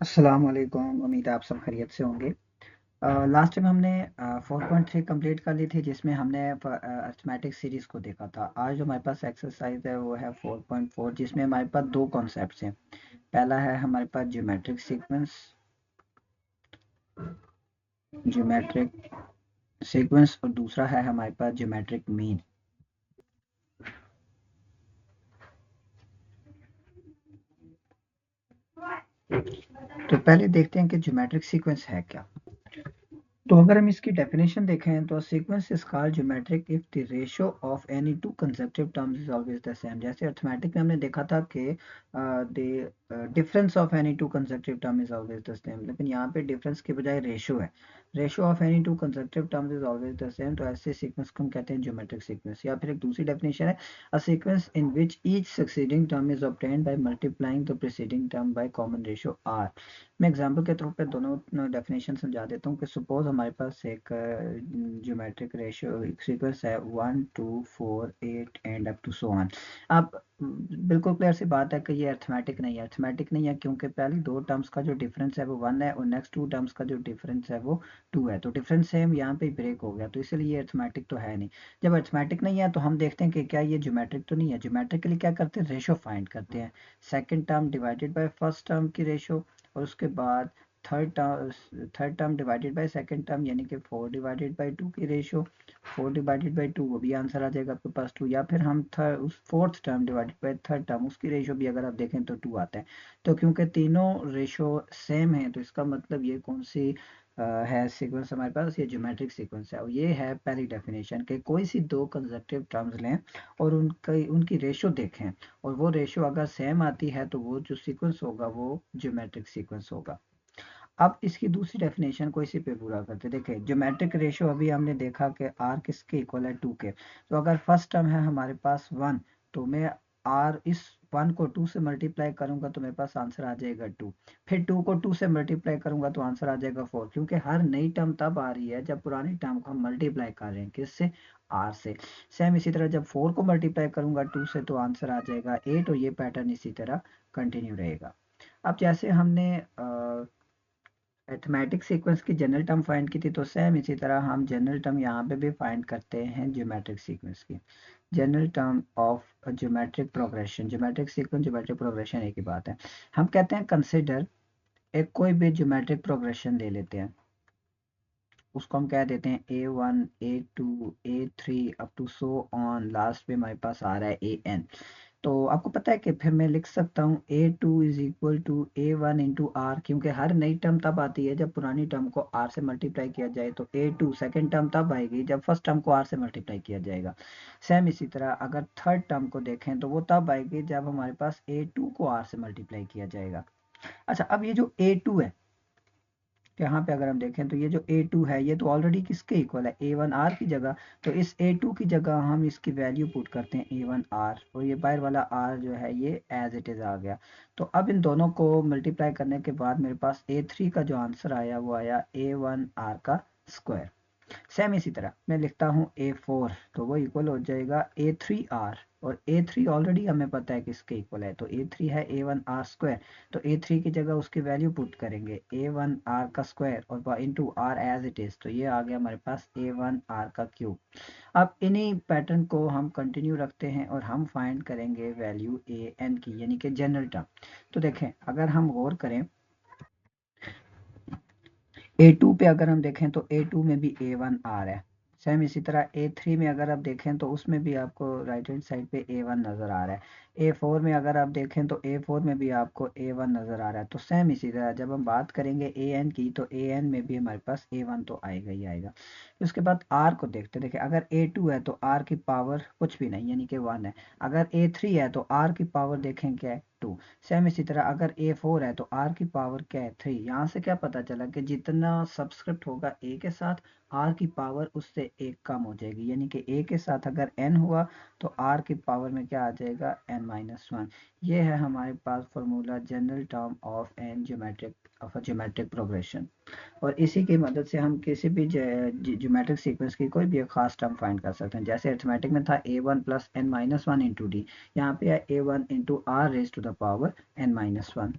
अस्सलाम वालेकुम। उम्मीद है आप सब खैरियत से होंगे। लास्ट टाइम हमने 4.3 कंप्लीट कर ली थी, जिसमें हमने अरिथमेटिक सीरीज को देखा था। आज जो हमारे पास एक्सरसाइज है वो है 4.4, जिसमें हमारे पास दो कॉन्सेप्ट्स हैं। पहला है हमारे पास ज्योमेट्रिक सीक्वेंस और दूसरा है हमारे पास ज्योमेट्रिक मीन। तो पहले देखते हैं कि ज्योमेट्रिक सीक्वेंस है क्या। तो अगर हम इसकी डेफिनेशन देखें तो sequence is called geometric if the ratio of any two consecutive terms is always the same. जैसे अरिथमेटिक में हमने देखा था कि the difference of any two consecutive term is always the same, लेकिन यहाँ पे डिफरेंस के बजाय रेशियो है। Ratio of any two consecutive terms is always the same, तो ऐसे सीक्वेंस को हम कहते हैं ज्योमेट्रिक सीक्वेंस। या फिर एक दूसरी डेफिनेशन है, a sequence in which each succeeding term is obtained by multiplying the preceding term by common ratio r. मैं एग्जांपल के तौर पे दोनों डेफिनेशन समझा देता हूँ कि सपोज हमारे पास एक ज्योमेट्रिक रेशियो सीक्वेंस है 1 2 4 8 and up to so on. अब बिल्कुल क्लियर सी बात है कि ये अर्थमेटिक नहीं है क्योंकि पहली दो टर्म्स का जो डिफरेंस है वो 1 है और नेक्स्ट टू टर्म्स का जो डिफरेंस है वो 2 है। तो डिफरेंस सेम यहाँ पे ब्रेक हो गया, तो इसलिए ये अर्थमेटिक तो है नहीं। जब अर्थमेटिक नहीं है तो हम देखते हैं कि क्या ये ज्योमेट्रिक तो नहीं है। ज्योमेट्रिक के लिए क्या करते हैं, रेशो फाइंड करते हैं। Second term divided by first term की रेशो, और उसके बाद third term divided by second term, यानी कि 4/2 की रेशियो। 4/2 वो भी आंसर आ जाएगा आपके पास 2। या फिर हम उस fourth term divided by third term, उसकी रेशियो भी अगर आप देखें तो 2 आता है। तो क्योंकि तीनों रेशियो सेम है तो इसका मतलब ये कौन सी है सीक्वेंस हमारे पास, ये ज्योमेट्रिक सीक्वेंस है। और ये है पहली डेफिनेशन कि कोई सी दो कंसेक्यूटिव टर्म्स लें और उनकी उनकी रेशियो देखें, और वो रेशियो अगर सेम आती है तो वो जो सीक्वेंस होगा वो ज्योमेट्रिक सीक्वेंस होगा। अब इसकी दूसरी डेफिनेशन को इसी पे पूरा करते देखिए। ज्योमेट्रिक रेशियो अभी हमने देखा कि आर किसके इक्वल है, 2 के। तो अगर फर्स्ट टर्म है हमारे पास 1, तो मैं आर इस 1 को 2 से मल्टीप्लाई करूंगा तो मेरे पास आंसर आ जाएगा 2। फिर 2 को 2 से मल्टीप्लाई करूंगा तो आंसर आ जाएगा 4, क्योंकि हर नई टर्म तब आ रही है जब पुरानी टर्म को हम मल्टीप्लाई कर रहे हैं किससे, आर से। सेम इसी तरह जब 4 को मल्टीप्लाई करूंगा 2 से तो आंसर आ जाएगा 8, और ये पैटर्न इसी तरह कंटिन्यू रहेगा। अब जैसे हमने अरिथमेटिक सीक्वेंस की जनरल टर्म फाइंड की थी, तो सेम इसी तरह हम जनरल टर्म यहाँ पे भी फाइंड करते हैं ज्योमेट्रिक सीक्वेंस की। General term of geometric progression, geometric sequence geometric progression एक ही बात है। हम कहते हैं कंसिडर एक कोई भी ज्योमेट्रिक प्रोग्रेशन ले लेते हैं, उसको हम कह देते हैं A1 A2 A3 up to so on, last में हमारे पास आ रहा है AN। तो आपको पता है कि फिर मैं लिख सकता हूँ A2 is equal to A1 into r, क्योंकि हर नई टर्म तब आती है जब पुरानी टर्म को आर से मल्टीप्लाई किया जाए। तो A2 सेकेंड टर्म तब आएगी जब फर्स्ट टर्म को आर से मल्टीप्लाई किया जाएगा। सेम इसी तरह अगर थर्ड टर्म को देखें तो वो तब आएगी जब हमारे पास A2 को आर से मल्टीप्लाई किया जाएगा। अच्छा, अब ये जो A2 है, यहाँ पे अगर हम देखें तो ये जो A2 है ये तो ऑलरेडी किसके इक्वल है, A1 R की जगह। तो इस A2 की जगह हम इसकी वैल्यू पुट करते हैं A1 R, और ये बाहर वाला R जो है ये एज इट इज आ गया। तो अब इन दोनों को मल्टीप्लाई करने के बाद मेरे पास A3 का जो आंसर आया वो आया A1 R का स्क्वायर। सेम इसी तरह मैं लिखता हूँ A4, तो वो इक्वल हो जाएगा A3R, और A3 ऑलरेडी हमें पता है किसके इक्वल है, तो A3 है A1R स्क्वायर। तो A3 की जगह उसकी वैल्यू पुट करेंगे A1R का स्क्वायर और into R as it is, तो ये आ गया हमारे पास A1R का क्यूब। अब इन्हीं पैटर्न को हम कंटिन्यू रखते हैं और हम फाइंड करेंगे वैल्यू AN की, यानी कि जनरल टर्म। तो देखें अगर हम गौर करें A2 पे अगर हम देखें तो A2 में भी A1 आ रहा है। सेम इसी तरह A3 में अगर आप देखें तो उसमें भी आपको राइट हैंड साइड पे A1 नज़र आ रहा है। A4 में अगर आप देखें तो A4 में भी आपको A1 नज़र आ रहा है। तो सेम इसी तरह जब हम बात करेंगे AN की तो AN में भी हमारे पास A1 तो आएगा ही आएगा। उसके बाद R को देखते देखिए, अगर A2 है तो R की पावर कुछ भी नहीं यानी कि 1 है। अगर A3 है तो R की पावर देखें क्या है, 2। सेम इसी तरह अगर A4 है तो R की पावर क्या है, 3। यहाँ से क्या पता चला कि जितना सबस्क्रिप्ट होगा A के साथ, R की पावर उससे एक कम हो जाएगी, यानी कि A के साथ अगर N हुआ तो R की पावर में क्या आ जाएगा, N-1। ये है हमारे पास formula general term of an geometric progression. और इसी की मदद से हम किसी भी ज्योमेट्रिक सीक्वेंस की कोई भी एक खास टर्म फाइंड कर सकते हैं। जैसे अरिथमेटिक में था A1 plus N-1 into D, यहाँ पे है A1 into are raise to the power N-1।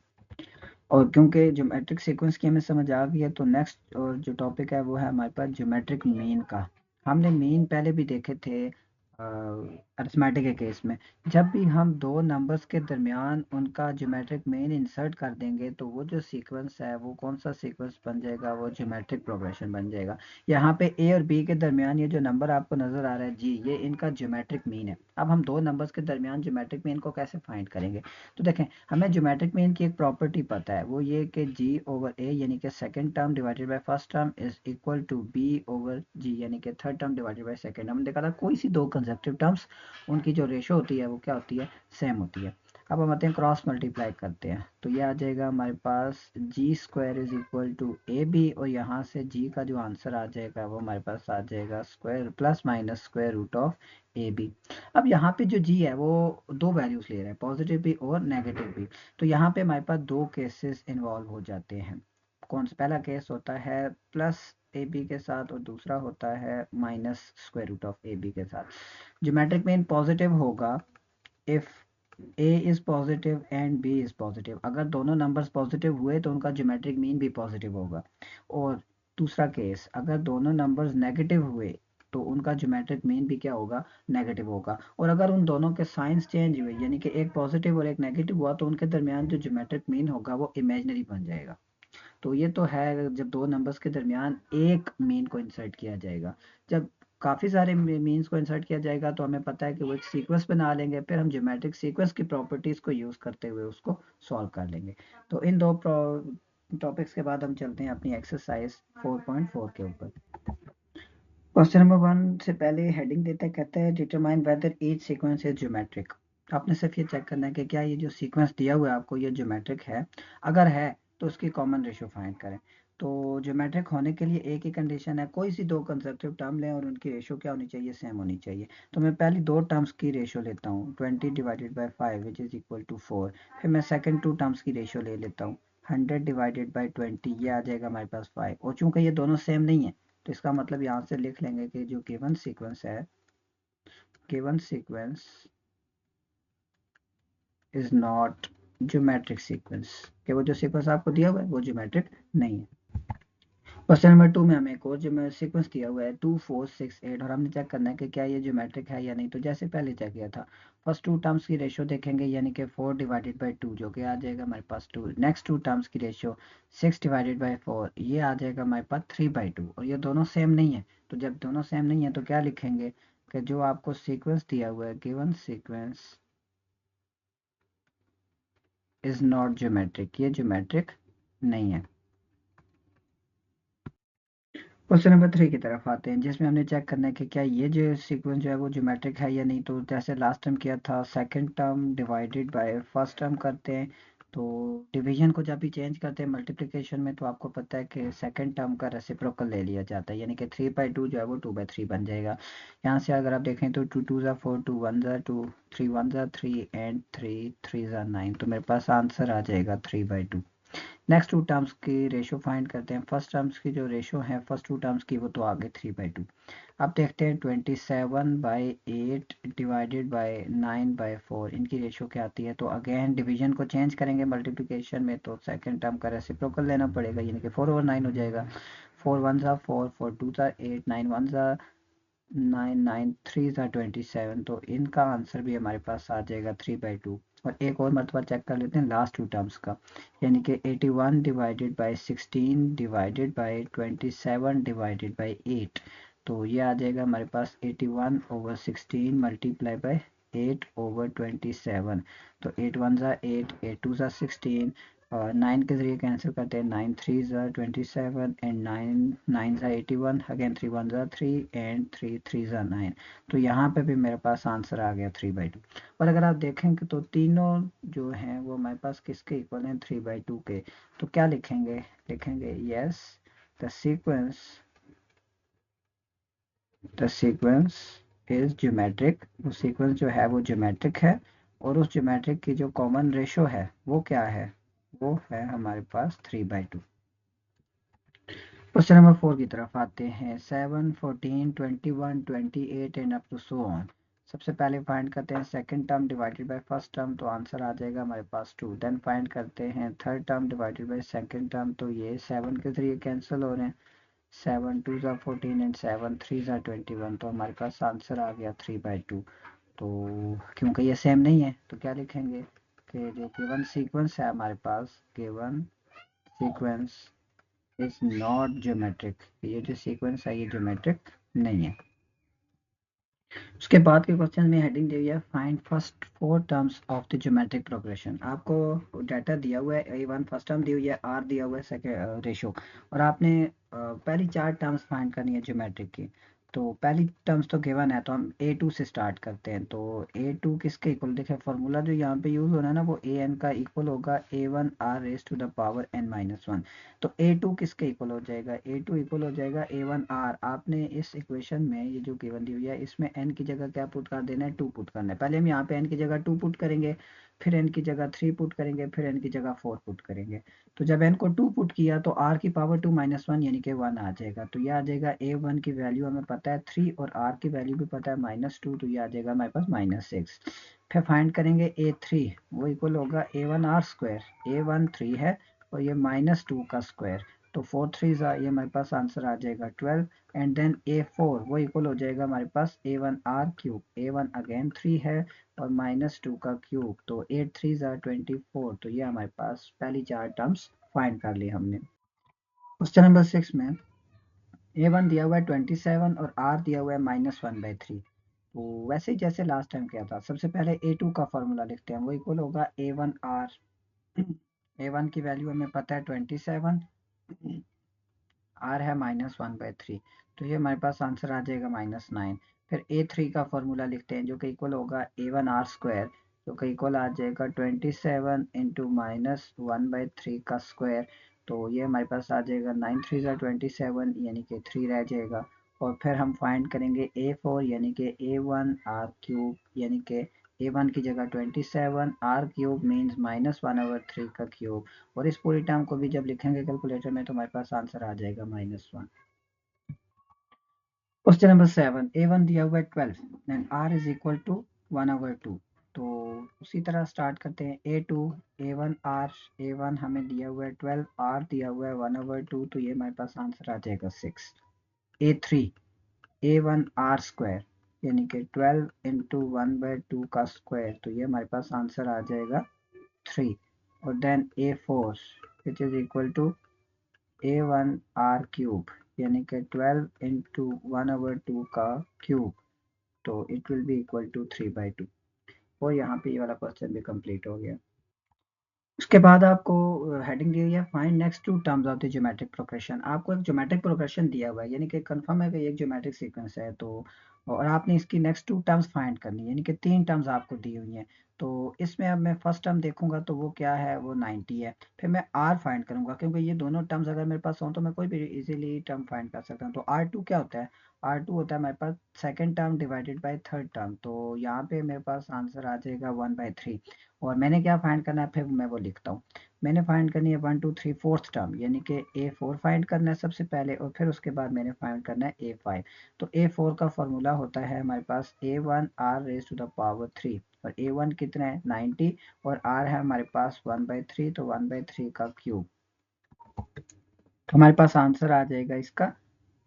और क्योंकि ज्योमेट्रिक सीक्वेंस की हमें समझ आ गई है, तो नेक्स्ट और जो टॉपिक है वो है हमारे पास ज्योमेट्रिक मीन का। हमने मीन पहले भी देखे थे अरिथमेटिक के केस में। जब भी हम दो नंबर्स के दरमियान उनका ज्योमेट्रिक मीन इंसर्ट कर देंगे तो वो जो सीक्वेंस है वो कौन सा सीक्वेंस बन जाएगा, वो ज्योमेट्रिक प्रोग्रेशन बन जाएगा। यहाँ पे ए और बी के दरमियान ये जो नंबर आपको नजर आ रहा है जी, ये इनका ज्योमेट्रिक मीन है। अब हम दो नंबर्स के दरमियान ज्योमेट्रिक मीन को कैसे फाइंड करेंगे? तो देखें, हमें ज्योमेट्रिक मीन की एक प्रॉपर्टी पता है, वो ये कि जी ओवर ए यानी कि second term divided by first term is equal to b over g यानी कि third term divided by second. हमने देखा था कोई सी दो कंसेप्टिव टर्म्स, उनकी जो रेशो होती है वो क्या होती है, सेम होती है। अब हम आते हैं क्रॉस मल्टीप्लाई करते हैं, तो ये आ जाएगा हमारे पास g square is equal to a b, और यहाँ से जी का जो आंसर आ जाएगा वो हमारे पास आ जाएगा square plus minus square root of a b. अब यहाँ पे जो जी है वो दो वैल्यूज ले रहा है, पॉजिटिव भी और नेगेटिव भी। तो यहाँ पे हमारे पास दो केसेस इन्वॉल्व हो जाते हैं। कौन सा पहला केस होता है प्लस ए बी के साथ, और दूसरा होता है minus square root of a b के साथ। ज्योमेट्रिक मीन पॉजिटिव होगा if a is positive and b is positive. अगर दोनों नंबर्स पॉजिटिव हुए तो उनका ज्योमेट्रिक मीन भी पॉजिटिव होगा। और दूसरा केस, अगर दोनों नंबर्स नेगेटिव हुए तो उनका ज्योमेट्रिक मीन भी क्या होगा, नेगेटिव होगा। और अगर उन दोनों के साइंस चेंज हुए यानी कि एक पॉजिटिव और एक नेगेटिव हुआ तो उनके दरमियान जो ज्योमेट्रिक मीन होगा वो इमेजिनरी बन जाएगा। तो ये तो है जब दो नंबर्स के दरमियान एक मीन को इंसर्ट किया जाएगा। जब काफ़ी सारे मीन्स को इंसर्ट किया जाएगा तो हमें पता है कि वो एक सीक्वेंस बना लेंगे, फिर हम ज्योमेट्रिक सीक्वेंस की प्रॉपर्टीज को यूज़ करते हुए उसको सॉल्व कर लेंगे। तो इन दो टॉपिक्स के बाद हम चलते हैं अपनी एक्सरसाइज 4.4 के ऊपर। क्वेश्चन नंबर 1 से पहले हेडिंग देता है, कहता है determine whether each sequence is geometric. आपने सिर्फ ये चेक करना है कि क्या ये जो सीक्वेंस दिया हुआ है आपको ये ज्योमेट्रिक है। अगर है तो उसकी कॉमन रेशियो फाइंड करें। तो ज्योमेट्रिक होने के लिए एक ही कंडीशन है, कोई सी दो कंसेप्टिव टर्म लें और उनकी रेशियो क्या होनी चाहिए, सेम होनी चाहिए। तो मैं पहली दो टर्म्स की रेशियो लेता हूँ, 20 divided by 5 which is equal to 4। फिर मैं सेकंड टू टर्म्स की रेशियो ले लेता हूँ, 100 डिवाइडेड बाई 20, ये आ जाएगा हमारे पास 5। और चूंकि ये दोनों सेम नहीं है तो इसका मतलब यहाँ से लिख लेंगे कि जो गिवन सीक्वेंस है, given sequence is not geometric sequence, कि वो जो सीक्वेंस आपको दिया हुआ है वो ज्योमेट्रिक नहीं है। क्वेश्चन नंबर 2 में हमें एक और जो सीक्वेंस दिया हुआ है 2 4 6 8, और हमने चेक करना है कि क्या ये ज्योमेट्रिक है या नहीं। तो जैसे पहले चेक किया था, फर्स्ट टू टर्म्स की रेशियो देखेंगे यानी कि 4 डिवाइडेड बाई 2 जो कि आ जाएगा हमारे पास 2। नेक्स्ट टू टर्म्स की रेशियो 6 डिवाइडेड बाई 4, ये आ जाएगा हमारे पास 3/2। और ये दोनों सेम नहीं है, तो जब दोनों सेम नहीं है तो क्या लिखेंगे कि जो आपको सीक्वेंस दिया हुआ है, given sequence is not geometric, ये ज्योमेट्रिक नहीं है। क्वेश्चन नंबर 3 की तरफ आते हैं, जिसमें हमने चेक करना है कि क्या ये जो सीक्वेंस जो है वो ज्योमेट्रिक है या नहीं। तो जैसे लास्ट टाइम किया था, second term divided by first term करते हैं। तो डिवीजन को जब भी चेंज करते हैं मल्टीप्लिकेशन में तो आपको पता है कि सेकंड टर्म का रेसिप्रोकल ले लिया जाता है, यानी कि 3/2 जो है वो 2/3 बन जाएगा। यहाँ से अगर आप देखें तो 2 2 ज़ा 4, 2 1 ज़ा 2, 3 1 ज़ा 3 एंड 3 3 ज़ा 9, तो मेरे पास आंसर आ जाएगा 3/2। नेक्स्ट टू टर्म्स की रेशियो फाइंड करते हैं। फर्स्ट टर्म्स की जो रेशियो है फर्स्ट टू टर्म्स की वो तो आगे 3/2। अब देखते हैं 27/8 डिवाइडेड बाय 9/4, इनकी रेशियो क्या आती है। तो अगेन डिवीजन को चेंज करेंगे मल्टीप्लिकेशन में, तो सेकंड टर्म का रेसिप्रोकल लेना पड़ेगा यानी कि 4/9 हो जाएगा। 4 1 ज़ा 4, 4 2 ज़ा 8, 9 1 ज़ा 9, 9 3 ज़ा 27, तो इनका आंसर भी हमारे पास आ जाएगा 3/2। और एक और मरतबा चेक कर लेते हैं लास्ट टू टर्म्स का, यानी कि 81 divided by 16 divided by 27 divided by 8। तो ये आ जाएगा हमारे पास 81/16 मल्टीप्लाई बाई 8/27। तो 8 1 ज़ा 8, 8 2 ज़ा 16, और 9 के जरिए कैंसिल करते हैं, 9 3 ज़ा 27 एंड 9 9 ज़ा 81, अगेन 3 1 ज़ा 3 एंड 3 3 ज़ा 9। तो यहाँ पे भी मेरे पास आंसर आ गया 3/2। और अगर आप देखेंगे तो तीनों जो हैं वो हमारे पास किसके इक्वल हैं, 3/2 के। तो क्या लिखेंगे, लिखेंगे yes the sequence is geometric. वो सीक्वेंस जो है वो ज्योमेट्रिक है, और उस ज्योमेट्रिक की जो कॉमन रेशो है वो क्या है, वो है हमारे पास 3/2। क्वेश्चन नंबर 4 की तरफ आते हैं, 7 14 21 28 and up to so on. सबसे पहले फाइंड करते हैं second term divided by first term, तो आंसर आ जाएगा हमारे पास 2। देन फाइंड करते हैं third term divided by second term, तो ये 7 के 3 कैंसिल हो रहे हैं, 7 2 ज़ा 14 एंड 7 3 ज़ा 21, तो हमारे पास आंसर आ गया 3/2। तो क्योंकि ये सेम नहीं है तो क्या लिखेंगे कि जो गिवन सीक्वेंस है हमारे पास, given sequence is not geometric, ये जो सीक्वेंस है ये ज्योमेट्रिक नहीं है। उसके बाद के क्वेश्चन में हेडिंग दी हुई है find first 4 terms of the geometric progression. आपको डाटा दिया हुआ है, A1 फर्स्ट टर्म दी हुई है, R दिया हुआ है सेकंड रेशो, और आपने पहली 4 टर्म्स फाइंड करनी है ज्योमेट्रिक की। तो पहली टर्म्स तो गिवन है, तो हम A2 से स्टार्ट करते हैं। तो A2 किसके इक्वल, देखिए फॉर्मूला जो यहाँ पे यूज हो रहा है ना वो AN का इक्वल होगा A1 R raise to the power n-1। तो A2 किसके इक्वल हो जाएगा, A2 इक्वल हो जाएगा A1 R। आपने इस इक्वेशन में ये जो गिवन दी हुई है इसमें n की जगह क्या पुट कर देना है, 2 पुट करना है। पहले हम यहाँ पे n की जगह 2 पुट करेंगे, फिर n की जगह 3 पुट करेंगे, फिर n की जगह 4 पुट करेंगे। तो जब n को 2 पुट किया तो r की पावर 2 - 1 यानी कि 1 आ जाएगा। तो ये आ जाएगा A1 की वैल्यू हमें पता है 3 और r की वैल्यू भी पता है -2, तो ये आ जाएगा हमारे पास -6। फिर फाइंड करेंगे A3, वो इक्वल होगा A1 R स्क्वायर, A1 3 है और ये -2 का स्क्वायर, तो 4 3 ये हमारे पास आंसर आ जाएगा 12। एंड देन A4 वो इक्वल हो जाएगा हमारे पास A1 R cube, A1 again 3 है और -2 का क्यूब, तो 8 3 24। तो ये हमारे पास पहली 4 टर्म्स फाइंड कर ली हमने। क्वेश्चन नंबर 6 में A1 दिया हुआ है 27 और R दिया हुआ है -1/3। तो वैसे ही जैसे लास्ट टाइम किया था, सबसे पहले A2 का फॉर्मूला लिखते हैं, वो इक्वल होगा A1 R। A1 की वैल्यू हमें पता है 27, R है -1/3, तो ये हमारे पास आंसर आ जाएगा -9। फिर A3 का फॉर्मूला लिखते हैं जो कि इक्वल होगा A1 R स्क्वायर, जो कि इक्वल आ जाएगा 27 इंटू -1/3 का स्क्वायर, तो ये हमारे पास आ जाएगा 9 3 27 यानी कि 3 रह जाएगा। और फिर हम फाइंड करेंगे A4 यानी कि A1 R क्यूब, यानी कि A1 की जगह 27, R क्यूब मीन्स -1/3 का क्यूब, और इस पूरी टर्म को भी जब लिखेंगे कैलकुलेटर में तो हमारे पास आंसर आ जाएगा -1। क्वेश्चन नंबर 7, A1 दिया हुआ है 12 and R is equal to 1/2। तो उसी तरह स्टार्ट करते हैं A2, A1 R, A1 हमें दिया हुआ है 12, R दिया हुआ है 1/2, तो ये हमारे पास आंसर आ जाएगा 6। A3, A1 R स्क्वायर यानी कि 12 इंटू 1/2 का स्क्वायर, तो ये हमारे पास आंसर आ जाएगा 3। और then A4 which is equal to A1 R cube यानी कि 12 इंटू 1/2 का क्यूब, तो it will be equal to 3/2। और यहाँ पे ये वाला क्वेश्चन भी कंप्लीट हो गया। उसके बाद आपको हेडिंग दी हुई है find next 2 terms of the geometric progression. आपको एक ज्योमेट्रिक प्रोग्रेशन दिया हुआ है, यानी कि कंफर्म है कि एक ज्योमेट्रिक सीक्वेंस है, तो और आपने इसकी नेक्स्ट 2 टर्म्स फाइंड करनी है, यानी कि 3 टर्म्स आपको दी हुई हैं। तो इसमें अब मैं फर्स्ट टर्म देखूंगा तो वो क्या है, वो 90 है। फिर मैं R फाइंड करूंगा, क्योंकि ये दोनों टर्म्स अगर मेरे पास हों तो मैं कोई भी इजीली टर्म फाइंड कर सकता हूँ। तो R2 क्या होता है, R2 होता है हमारे पास second term divided by third term, तो यहाँ पे मेरे पास आंसर आ जाएगा 1/3। और मैंने क्या फाइंड करना है फिर मैं वो लिखता हूँ। मैंने फाइंड करनी है 1 2 3 फोर्थ टर्म, यानी कि A4 फाइंड करना है सबसे पहले, और फिर उसके बाद मैंने फाइंड करना है A5। तो A4 का फॉर्मूला होता है हमारे पास A1 R raise to the power 3, और A1 कितना है 90, और R है हमारे पास 1/3, तो 1/3 का क्यूब, तो हमारे पास आंसर आ जाएगा इसका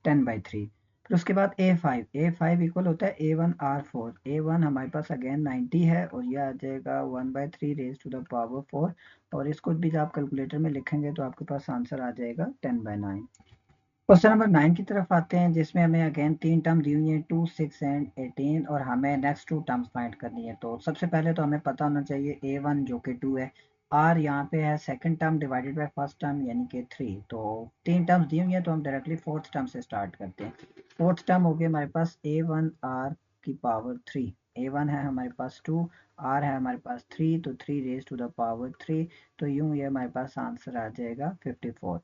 10/3। फिर उसके बाद A5 इक्वल होता है A1 R4, A1 हमारे पास अगेन 90 है और यह आ जाएगा 1/3 रेज टू द पावर 4, और इसको भी आप कैलकुलेटर में लिखेंगे तो आपके पास आंसर आ जाएगा 10/9। क्वेश्चन नंबर 9 की तरफ आते हैं, जिसमें हमें अगेन 3 टर्म दी हुई है 2 6 एंड 18, और हमें नेक्स्ट 2 टर्म्स फाइंड करनी है। तो सबसे पहले तो हमें पता होना चाहिए A1 जो कि 2 है, R यहाँ पे है second term divided by first term यानी कि 3, तो 3 टर्म्स दी हुई है तो हम डायरेक्टली फोर्थ टर्म से स्टार्ट करते हैं। फोर्थ टर्म हो गया हमारे पास A1 R की पावर 3, A1 है हमारे पास 2, R है हमारे पास 3, तो 3 रेज टू द पावर 3, तो यूं ये हमारे पास आंसर आ जाएगा 54।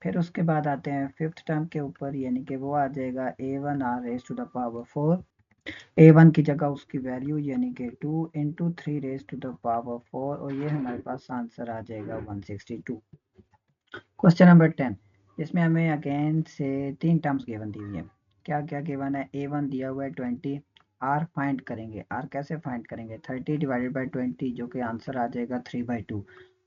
फिर उसके बाद आते हैं फिफ्थ टर्म के ऊपर, यानी कि वो आ जाएगा A1 R raise to the power 4, A1 की जगह उसकी वैल्यू यानी कि 2 into 3 raise to the power 4, और ये हमारे पास आंसर आ जाएगा 162। क्वेश्चन नंबर 10, इसमें हमें अगेन से 3 टर्म्स गिवन दी हुई है। क्या क्या गिवन है, A1 दिया हुआ है 20, आर फाइंड करेंगे। आर कैसे फाइंड करेंगे? 30 डिवाइडेड बाई 20 जो कि आंसर आ जाएगा 3/2।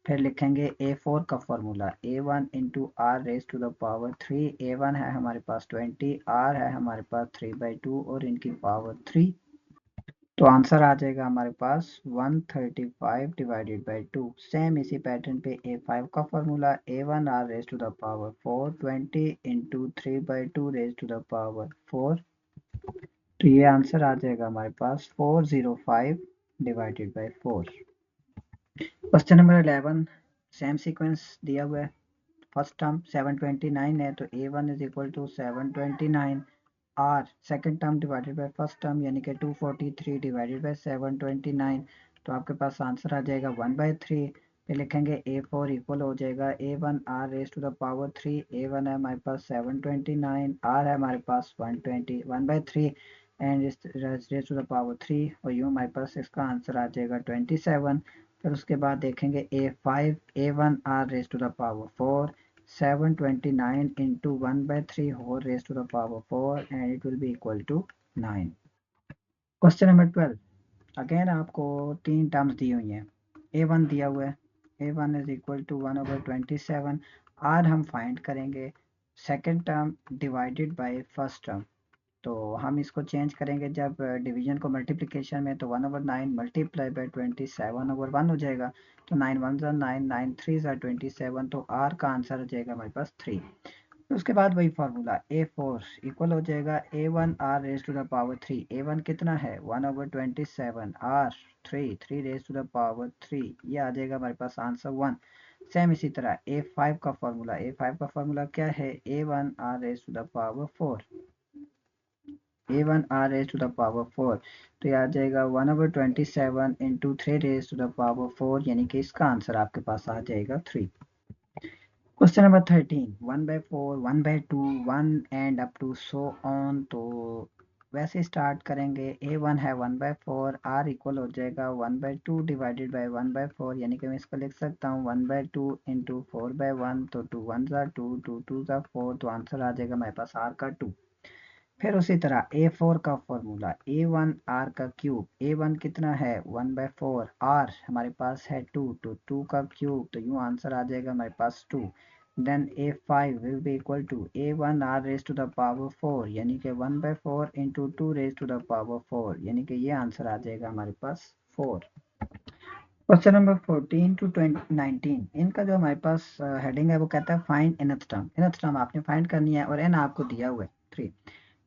फिर लिखेंगे A4 का formula A1 into are raise to the power 3। A1 है हमारे पास 20, आर है हमारे पास 3/2 और इनकी पावर 3। तो आंसर आ जाएगा हमारे पास 135 डिवाइडेड बाई 2। सेम इसी पैटर्न पे A5 का formula A1 r raise to the power 4 20 into 3/2 raise to the power 4। तो ये आंसर आ जाएगा हमारे पास 405 divided by 4। Question number 11, same sequence दिया हुआ है। फर्स्ट टर्म 729 है तो A1 is equal to 729 r second term divided by first term यानी कि 243 डिवाइडेड बाय 729। तो आपके पास आंसर आ जाएगा 1/3। फिर लिखेंगे A4 इक्वल हो जाएगा A1 r raise to the power 3। A1 है हमारे पास 729, आर है हमारे पास 120 1/3 and raise to the power 3 और यूँ हमारे पास इसका आंसर आ जाएगा 27। फिर उसके बाद देखेंगे A5 A1 r raise to the power 4 729 into 1/3 whole raised to the power 4 and it will be equal to 9. Question number 12. Again आपको तीन टर्म्स दी हुई हैं। A1 दिया हुआ है, A1 is equal to 1/27। Are हम फाइंड करेंगे second term divided by first term. तो हम इसको चेंज करेंगे जब डिवीजन को मल्टीप्लिकेशन में, तो 1/9 मल्टीप्लाई बाय 27/1 हो जाएगा। तो 9 1 ज़ा 9 9 3 ज़ा 27। तो आर का आंसर हो जाएगा हमारे पास 3। उसके बाद वही फार्मूला A4 इक्वल हो जाएगा A1 r raise to the power 3। A1 कितना है 1/27 r 3 raise to the power 3। ये आ जाएगा हमारे पास आंसर 1। सेम इसी तरह A5 का फॉर्मूला क्या है A1 r raise to the power 4। A1 r raise to the power 4 तो ये आ जाएगा 1/27 into 3 raise to the power 4 यानी कि इसका आंसर आपके पास आ जाएगा 3। Question number 13, 1/4 1/2 1 and up to so on. तो वैसे स्टार्ट करेंगे। A1 है 1/4 आर इक्वल हो जाएगा 1/2 डिवाइडेड बाय 1/4 यानी कि मैं इसको लिख सकता हूँ 1/2 इंटू 4/1। तो 2 1 ज़ा 2 2 2 ज़ा 4। तो आंसर आ जाएगा हमारे पास आर का 2। फिर उसी तरह A4 का फॉर्मूला A1 आर का क्यूब। A1 कितना है 1/4 आर हमारे पास है 2 तो 2 का क्यूब। तो यूँ आंसर आ जाएगा हमारे पास 2। Then A5 will be equal to A1 r raise to the power 4 यानी कि 1/4 into 2 raise to the power 4 यानी कि ये आंसर आ जाएगा हमारे पास 4। क्वेश्चन नंबर 14 टू 19, इनका जो हमारे पास हेडिंग है वो कहता है find nth term. nth term आपने फाइंड करनी है और n आपको दिया हुआ है 3।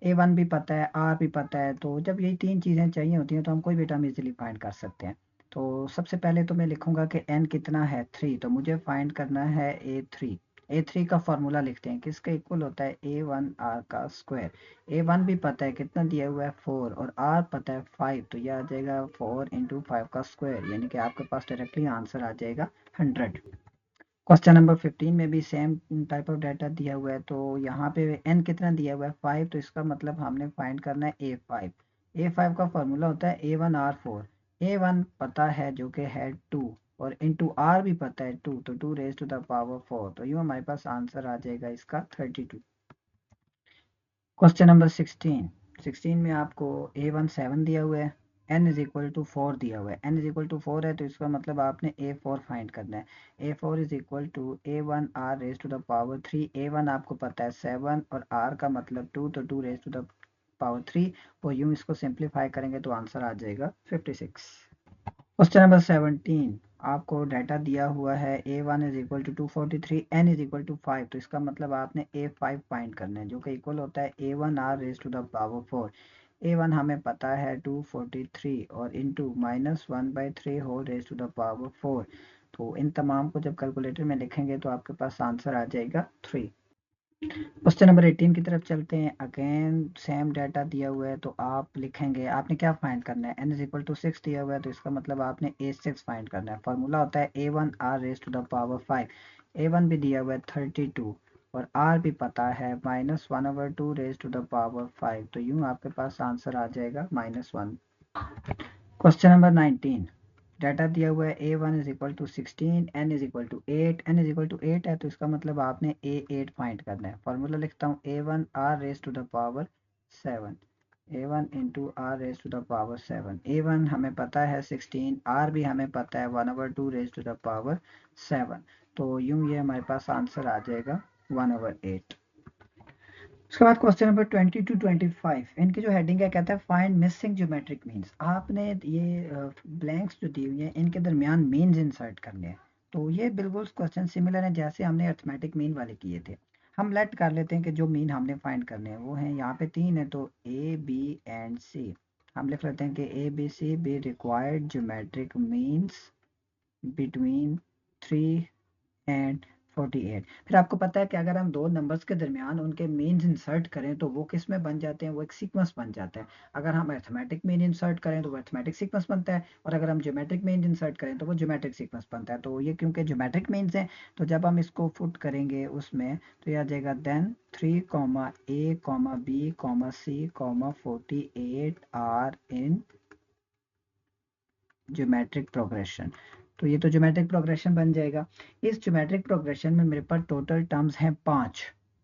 A1 भी पता है, आर भी पता है। तो जब यही तीन चीज़ें चाहिए होती हैं तो हम कोई भी टर्म इजीली फाइंड कर सकते हैं। तो सबसे पहले तो मैं लिखूंगा कि n कितना है 3। तो मुझे फाइंड करना है A3। A3 का फॉर्मूला लिखते हैं किसका इक्वल होता है A1 आर का स्क्वायर। A1 भी पता है कितना दिया हुआ है 4 और आर पता है 5। तो यह आ जाएगा 4 इंटू 5 का स्क्वायर यानी कि आपके पास डायरेक्टली आंसर आ जाएगा 100। क्वेश्चन नंबर 15 में भी सेम टाइप ऑफ डाटा दिया हुआ है। तो यहाँ पे n कितना दिया हुआ है 5। तो इसका मतलब हमने फाइंड करना है A5। A5 का फॉर्मूला होता है A1 R4। A1 पता है जो कि है 2 और इंटू R भी पता है 2 तो 2 रेज टू द पावर 4। तो यूँ हमारे पास आंसर आ जाएगा इसका 32। क्वेश्चन नंबर 16 में आपको A1 7 दिया हुआ है, n इज इक्वल टू 4 दिया हुआ है। n इज इक्वल टू 4 है तो इसका मतलब आपने A4 फाइंड करना है। A4 is equal to A1 R raise to the power 3। A1 आपको पता है 7 और R का मतलब 2 तो 2 रेज टू द पावर 3 और यूं इसको सिंप्लीफाई करेंगे तो आंसर आ जाएगा 56। क्वेश्चन नंबर 17, आपको डाटा दिया हुआ है A1 is equal to 243 n is equal to 5। तो इसका मतलब आपने A5 फाइंड करना है जो कि इक्वल होता है A1 R raise to the power 4। A1 हमें पता है 243 और into -1/3 whole raise to the power 4। तो इन तमाम को जब कैलकुलेटर में लिखेंगे तो आपके पास आंसर आ जाएगा 3। क्वेश्चन नंबर 18 की तरफ चलते हैं। अगेन सेम डाटा दिया हुआ है तो आप लिखेंगे आपने क्या फाइंड करना है। n इज इक्वल टू 6 दिया हुआ है तो इसका मतलब आपने A6 फाइंड करना है। फॉर्मूला होता है A1 R raise to the power 5। A1 भी दिया हुआ है 32 और R भी पता है -1/2 रेज टू द पावर 5। तो यूं आपके पास आंसर आ जाएगा -1। क्वेश्चन नंबर 19, डाटा दिया हुआ है A1 is equal to 16 n is equal to 8। n is equal to 8 है तो इसका मतलब आपने A8 फाइंड करना है। फॉर्मूला लिखता हूँ A1 R raise to the power 7। a1 into are raise to the power 7। a1 हमें पता है 16, r भी हमें पता है 1/2 रेज टू द पावर 7। तो यूं ये हमारे पास आंसर आ जाएगा 1/8। उसके बाद क्वेश्चन नंबर 20 to 25, इनकी जो हेडिंग है कहता है फाइंड मिसिंग ज्योमेट्रिक मीन्स। आपने ये ब्लैंक्स जो दी हुई हैं इनके दरमियान मीन्स इंसर्ट करने हैं। तो ये बिल्कुल क्वेश्चन सिमिलर है जैसे हमने अर्थमेटिक मीन वाले किए थे। हम लेट कर लेते हैं कि जो मीन हमने फाइंड करने हैं वो हैं यहाँ पे 3 है, तो ए बी एंड सी। हम लिख लेते हैं कि a b c be required geometric means between 3 and 48। फिर आपको पता है कि अगर हम दो नंबर्स के दरमियान उनके मीन्स इंसर्ट करें तो वो किस में बन जाते हैं, वो एक सीक्वेंस बन जाता है। अगर हम अर्थमेटिक मीन इंसर्ट करें तो वो अर्थमेटिक सीक्वेंस बनता है, और अगर हम ज्योमेट्रिक मीन इंसर्ट करें तो वो ज्योमेट्रिक सीक्वेंस बनता है। तो ये क्योंकि ज्योमेट्रिक मीन्स हैं तो जब हम इसको फुट करेंगे उसमें तो ये आ जाएगा then 3 a b c 48 are in geometric progression. तो ये तो ज्योमेट्रिक प्रोग्रेशन बन जाएगा। इस ज्योमेट्रिक प्रोग्रेशन में मेरे पास टोटल टर्म्स हैं 5,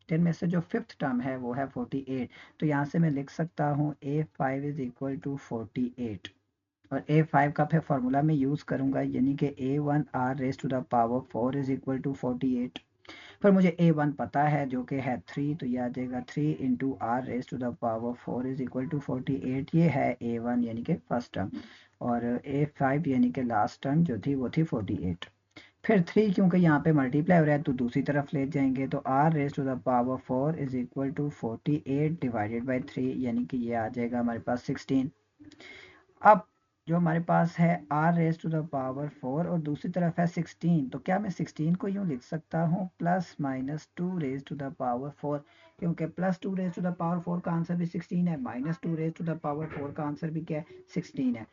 जिनमें से जो फिफ्थ टर्म है वो है 48। तो यहाँ से मैं लिख सकता हूँ a5 इज इक्वल टू 48, और a5 का फिर फॉर्मूला में यूज करूंगा, यानी कि a1 r raise to the power 4 is equal to 48। पर मुझे a1 पता है जो कि है 3, तो ये आ जाएगा 3 into are raise to the power 4 is equal to 48। ये है a1 यानी कि फर्स्ट टर्म, और a5 यानी कि लास्ट टर्म जो थी वो थी 48। फिर 3 क्योंकि यहाँ पे मल्टीप्लाई हो रहा है तो दूसरी तरफ ले जाएंगे, तो r raise to the power 4 is equal to 48 divided by 3, यानी कि ये आ जाएगा हमारे पास 16। अब जो हमारे पास है r raise to the power 4 और दूसरी तरफ है 16, तो क्या मैं 16 को यूं लिख सकता हूँ plus minus 2 raise to the power 4, क्योंकि plus 2 raise to the power 4 का आंसर भी 16 है, minus 2 raise to the power 4 का आंसर भी क्या है 16 है।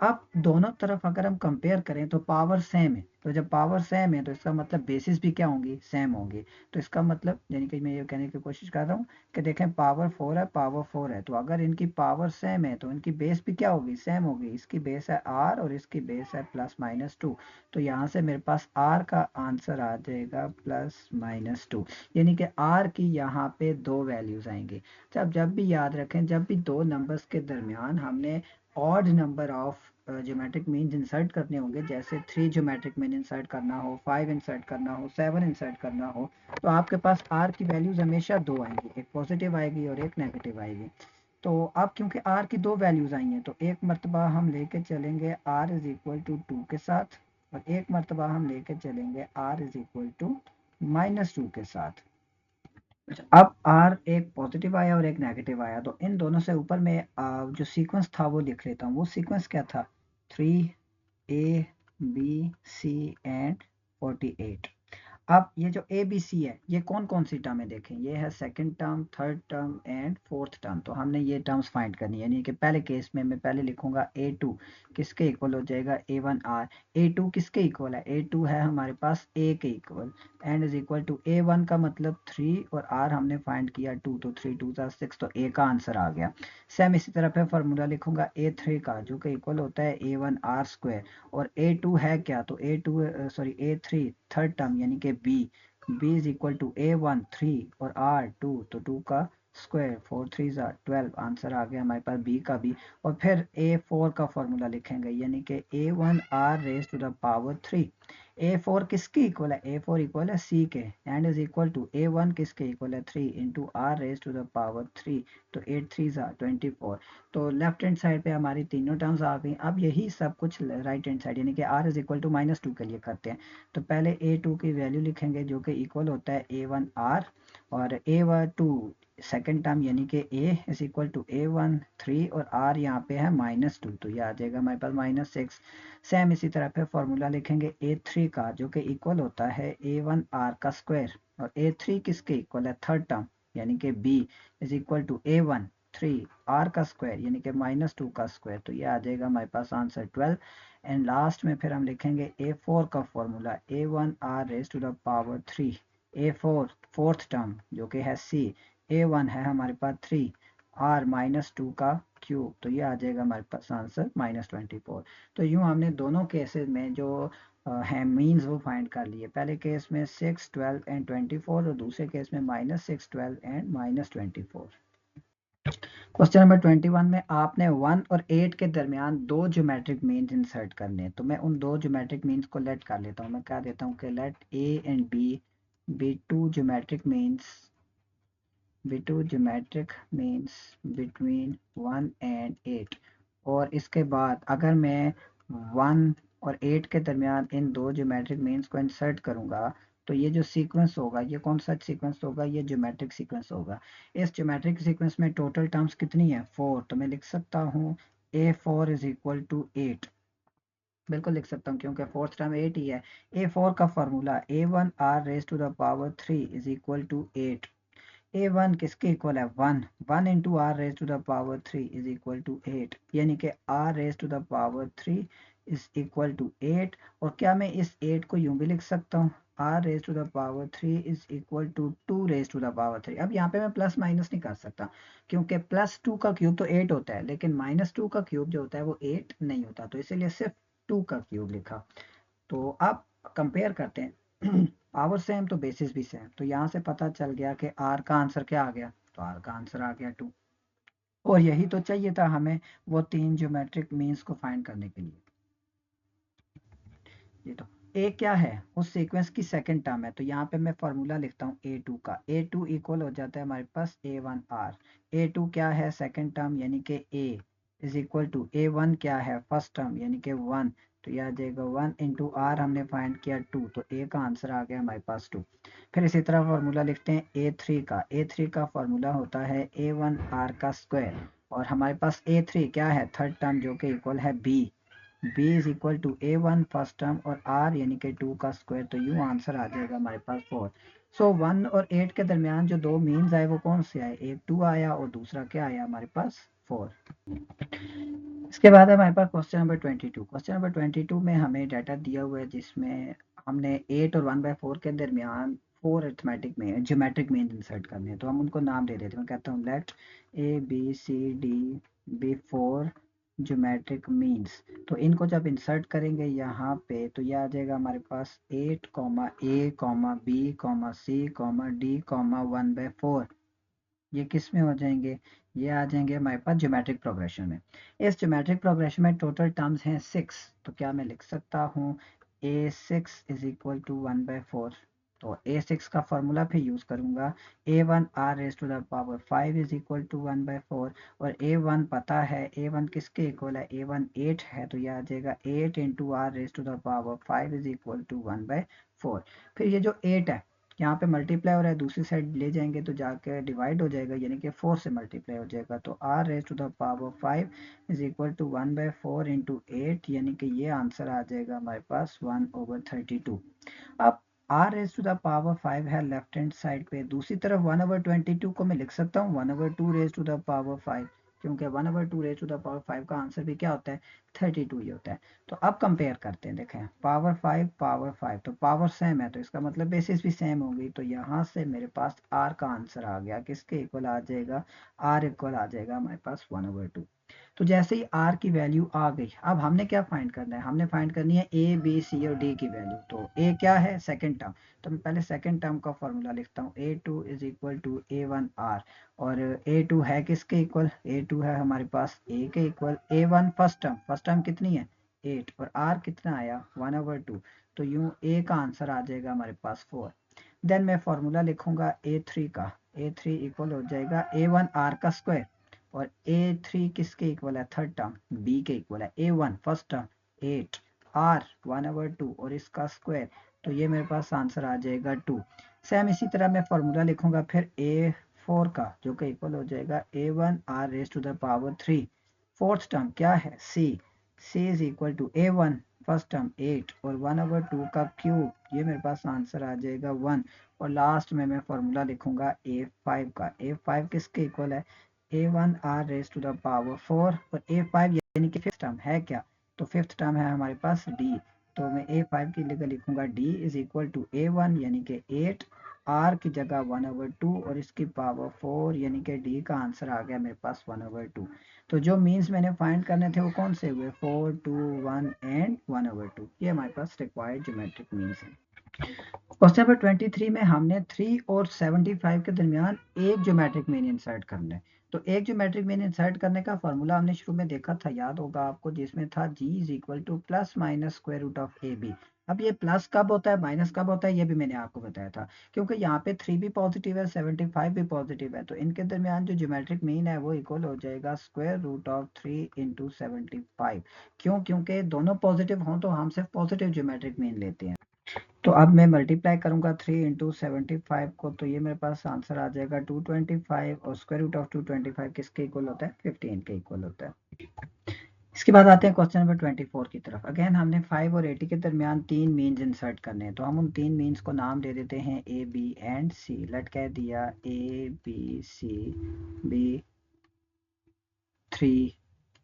अब दोनों तरफ अगर हम कंपेयर करें तो पावर सेम है, तो जब पावर सेम है तो इसका मतलब बेसिस भी क्या होंगी, सेम होंगी। तो इसका मतलब यानी कि मैं ये कहने की कोशिश कर रहा हूँ कि देखें पावर 4 है, पावर 4 है, तो अगर इनकी पावर सेम है तो इनकी बेस भी क्या होगी, सेम होगी। इसकी बेस है r और इसकी बेस है प्लस माइनस 2। तो यहाँ से मेरे पास r का आंसर आ जाएगा प्लस माइनस 2, यानी कि r की यहाँ पे दो वैल्यूज आएंगी। जब जब भी याद रखें, जब भी दो नंबर्स के दरमियान हमने odd number of geometric means insert करने होंगे, जैसे 3 ज्योमेट्रिक मीन इंसर्ट करना हो, 5 इंसर्ट करना हो, 7 इंसर्ट करना हो, तो आपके पास r की वैल्यूज हमेशा दो आएंगी, एक पॉजिटिव आएगी और एक नेगेटिव आएगी। तो अब क्योंकि r की दो वैल्यूज आई हैं तो एक मरतबा हम लेके चलेंगे r इज इक्वल टू 2 के साथ, और एक मरतबा हम लेके चलेंगे r इज इक्वल टू -2 के साथ। अब r एक पॉजिटिव आया और एक नेगेटिव आया, तो इन दोनों से ऊपर में जो सीक्वेंस था वो लिख लेता हूँ। वो सीक्वेंस क्या था, 3 a b c एंड 48। अब ये जो ए बी सी है ये कौन कौन सी टर्म है, देखें ये है second term, third term and fourth term. तो हमने ये टर्म्स फाइंड करनी है, यानी कि पहले केस में मैं पहले लिखूंगा a2 किसके इक्वल हो जाएगा a1r। a2 किसके इक्वल है, a2 है हमारे पास a के equal, and is equal to a1 का मतलब 3 और r हमने फाइंड किया 2, तो 3 2 6, तो a का आंसर आ गया। सेम इसी तरह पे फॉर्मूला लिखूंगा a3 का जो कि इक्वल होता है a1r स्क्वायर, और a2 है क्या, तो a3 थर्ड टर्म यानी कि b is equal to a1 3 और r 2, तो 2 का स्क्वायर 4 3 12, आंसर आ गया हमारे पास b का भी। और फिर a4 का फॉर्मूला लिखेंगे, यानी कि a1 r raise to the power 3। a4 किसके इक्वल है, a4 इक्वल है c के, and is equal to a1 किसके इक्वल है 3 into r raise to the power 3, तो 8 3 24। तो लेफ्ट हैंड साइड पे हमारी तीनों टर्म्स आ गई। अब यही सब कुछ राइट हैंड साइड यानी कि r इज इक्वल टू -2 के लिए करते हैं। तो पहले a2 की वैल्यू लिखेंगे जो कि इक्वल होता है a1r, और a2 सेकेंड टर्म यानी कि a is equal to a1 3 और r यहाँ पे है -2, तो ये आ जाएगा हमारे पास -6। सेम इसी तरह पे फॉर्मूला लिखेंगे a3 का जो कि इक्वल होता है a1r का स्क्वायर, और a3 किसके इक्वल है, थर्ड टर्म यानी कि b is equal to a1 3 r का स्क्वायर यानी कि -2 का स्क्वायर, तो ये आ जाएगा हमारे पास आंसर 12। एंड लास्ट में फिर हम लिखेंगे a4 का formula a1r raise to the power 3, a4 fourth term जो कि है c, a1 है हमारे पास 3, r -2 का क्यूब, तो ये आ जाएगा हमारे पास आंसर -24। तो यूं हमने दोनों केसेस में जो है मीन्स वो फाइंड कर लिए, पहले केस में 6 12 एंड 24, और दूसरे केस में -6 12 एंड -24। क्वेश्चन नंबर 21 में आपने 1 और 8 के दरमियान दो ज्योमेट्रिक मीन्स इंसर्ट करने हैं। तो मैं उन दो ज्योमेट्रिक मीन्स को लेट कर लेता हूँ। मैं क्या देता हूँ कि let a and b two geometric means between 1 and 8। और इसके बाद अगर मैं 1 और 8 के दरमियान इन दो ज्योमेट्रिक मीन्स को इंसर्ट करूंगा तो ये जो सीक्वेंस होगा ये कौन सा सीक्वेंस होगा, ये ज्योमेट्रिक सीक्वेंस होगा। इस ज्योमेट्रिक सीक्वेंस में टोटल टर्म्स कितनी है, 4। तो मैं लिख सकता हूँ A4 इज इक्वल टू 8। बिल्कुल लिख सकता हूँ क्योंकि फोर्थ टर्म 8 ही है। A4 का formula A1 R raise to the power 3 is equal to 8। A1 किसके इक्वल है, 1। 1 into are raise to the power 3 is equal to 8, यानी कि r raise to the power 3 is equal to 8। और क्या मैं इस 8 को यूं भी लिख सकता हूँ, r raise to the power 3 is equal to 2 raise to the power 3। अब यहाँ पे मैं प्लस माइनस नहीं कर सकता क्योंकि प्लस 2 का क्यूब तो 8 होता है, लेकिन माइनस 2 का क्यूब जो होता है वो 8 नहीं होता, तो इसीलिए सिर्फ 2 का क्यूब लिखा। तो अब कंपेयर करते हैं पावर सेम तो बेसिस भी सेम, तो यहाँ से पता चल गया कि आर का आंसर क्या आ गया, तो आर का आंसर आ गया 2। और यही तो चाहिए था हमें वो तीन ज्योमेट्रिक मीन्स को फाइंड करने के लिए। ये तो ए क्या है, उस सीक्वेंस की सेकंड टर्म है, तो यहाँ पे मैं फॉर्मूला लिखता हूँ A2 का। A2 इक्वल हो जाता है हमारे पास A1R। A2 क्या है, सेकंड टर्म यानी कि A is equal to A1 क्या है, फर्स्ट टर्म यानी कि 1। तो यह आ जाएगा 1 इंटू आर, हमने फाइंड किया 2, तो A का आंसर आ गया हमारे पास 2। फिर इसी तरह फॉर्मूला लिखते हैं A3 का। A3 का फॉर्मूला होता है A1R का स्क्वायर, और हमारे पास A3 क्या है, थर्ड टर्म जो कि इक्वल है B। b is equal to A1 first term और r यानी कि 2 का स्क्वायर, तो यूं आंसर आ जाएगा हमारे पास 4। सो 1 और 8 के दरमियान जो दो मीन्स आए वो कौन से आए, एक 2 आया और दूसरा क्या आया हमारे पास 4। इसके बाद हमारे पास क्वेश्चन नंबर 22। क्वेश्चन नंबर 22 में हमें डाटा दिया हुआ है जिसमें हमने 8 और 1/4 के दरमियान 4 अरिथमेटिक में ज्योमेट्रिक मीन इंसर्ट करने हैं। तो हम उनको नाम दे देते हैं। मैं कहता हूँ let A B C D be 4 geometric means. तो इनको जब इंसर्ट करेंगे यहाँ पे तो यह आ जाएगा हमारे पास 8, A, B, C, D, 1/4। ये किस में हो जाएंगे, ये आ जाएंगे हमारे पास ज्योमेट्रिक प्रोग्रेशन में। इस ज्योमेट्रिक प्रोग्रेशन में टोटल टर्म्स हैं 6। तो क्या मैं लिख सकता हूँ A6 इज इक्वल टू 1/4। तो A6 का फॉर्मूला फिर यूज करूंगा A1 R raise to the power 5 is equal to 1/4। और A1 पता है, A1 किसके इक्वल है, A1 8 है, तो यह आ जाएगा 8 into are raise to the power 5 is equal to 1/4। फिर ये जो 8 है यहाँ पे मल्टीप्लाई हो रहा है, दूसरी साइड ले जाएंगे तो जाके डिवाइड हो जाएगा, यानी कि 4 से मल्टीप्लाई हो जाएगा। तो r raise to the power 5 is equal to 1/4 into 8, यानी कि ये आंसर आ जाएगा हमारे पास 1/32। अब r raise to the power 5 है लेफ्ट हैंड साइड पे, दूसरी तरफ 1/22 को मैं लिख सकता हूँ 1/2 रेज टू द पावर 5, क्योंकि 1/2 रेज टू द पावर 5 का आंसर भी क्या होता है, 32 ही होता है। तो अब कंपेयर करते हैं, देखें पावर 5 तो पावर सेम है, तो इसका मतलब बेसिस भी सेम होगी। तो यहाँ से मेरे पास r का आंसर आ गया, किसके इक्वल आ जाएगा, r इक्वल आ जाएगा हमारे पास 1/2। तो जैसे ही r की वैल्यू आ गई, अब हमने क्या फाइंड करना है, हमने फाइंड करनी है a b c और d की वैल्यू। तो a क्या है, सेकंड टर्म, तो मैं पहले सेकंड टर्म का फॉर्मूला लिखता हूँ A2 is equal to A1R। और A2 है किसके इक्वल, A2 है हमारे पास A के इक्वल। A1 फर्स्ट टर्म कितनी है 8, और R कितना आया 1/2। तो यूं A का आंसर आ जाएगा हमारे पास 4। देन मैं फॉर्मूला लिखूंगा A3 का। A3 इक्वल हो जाएगा A1R का स्क्वायर, और A3 किसके इक्वल है, थर्ड टर्म B के इक्वल है। A1 फर्स्ट टर्म 8, R 1/2 और इसका स्क्वायर, तो ये मेरे पास आंसर आ जाएगा 2। सेम इसी तरह मैं फॉर्मूला लिखूंगा फिर A4 का, जो कि इक्वल हो जाएगा A1R raise to the power 3। Fourth term क्या है C is equal to A1 first term 8 और 1/2 का क्यूब, ये मेरे पास आंसर आ जाएगा 1। और लास्ट में मैं फॉर्मूला लिखूंगा A5 का। A5 किसके इक्वल है, A1R raise to the power 4, और A5 यानी कि फिफ्थ टर्म है क्या, तो फिफ्थ टर्म है हमारे पास D। तो मैं A5 की जगह लिखूंगा D is equal to A1 यानी कि 8, R की जगह 1/2 और इसकी पावर 4, यानी कि D का आंसर आ गया मेरे पास 1/2। तो जो मीन्स मैंने फाइंड करने थे वो कौन से हुए, 4, 2, 1 एंड 1/2। ये हमारे पास रिक्वायर्ड ज्योमेट्रिक मीन्स है। क्वेश्चन नंबर 23 में हमने 3 और 75 के दरमियान एक ज्योमेट्रिक मीन इंसर्ट करना है। तो एक ज्योमेट्रिक मीन इंसर्ट करने का फॉर्मूला हमने शुरू में देखा था, याद होगा आपको, जिसमें था g is equal to plus minus square root of a b. अब ये प्लस कब होता है माइनस कब होता है ये भी मैंने आपको बताया था, क्योंकि यहाँ पे 3 भी पॉजिटिव है 75 भी पॉजिटिव है, तो इनके दरमियान जो ज्योमेट्रिक मीन है वो इक्वल हो जाएगा स्क्वायर रूट ऑफ 3 इंटू 75। क्यों? क्योंकि दोनों पॉजिटिव हों तो हम सिर्फ पॉजिटिव ज्योमेट्रिक मीन लेते हैं। तो अब मैं मल्टीप्लाई करूंगा 3 इंटू 75 को, तो ये मेरे पास आंसर आ जाएगा 225, और स्क्वायर रूट ऑफ 225 किसके इक्वल होता है? 15 के इक्वल होता है। इसके बाद आते हैं क्वेश्चन नंबर 24 की तरफ। अगेन हमने 5 और 80 के दरमियान 3 मीन्स इंसर्ट करने हैं, तो हम उन 3 मीन्स को नाम दे देते हैं a b and c. Let कह दिया a b c be 3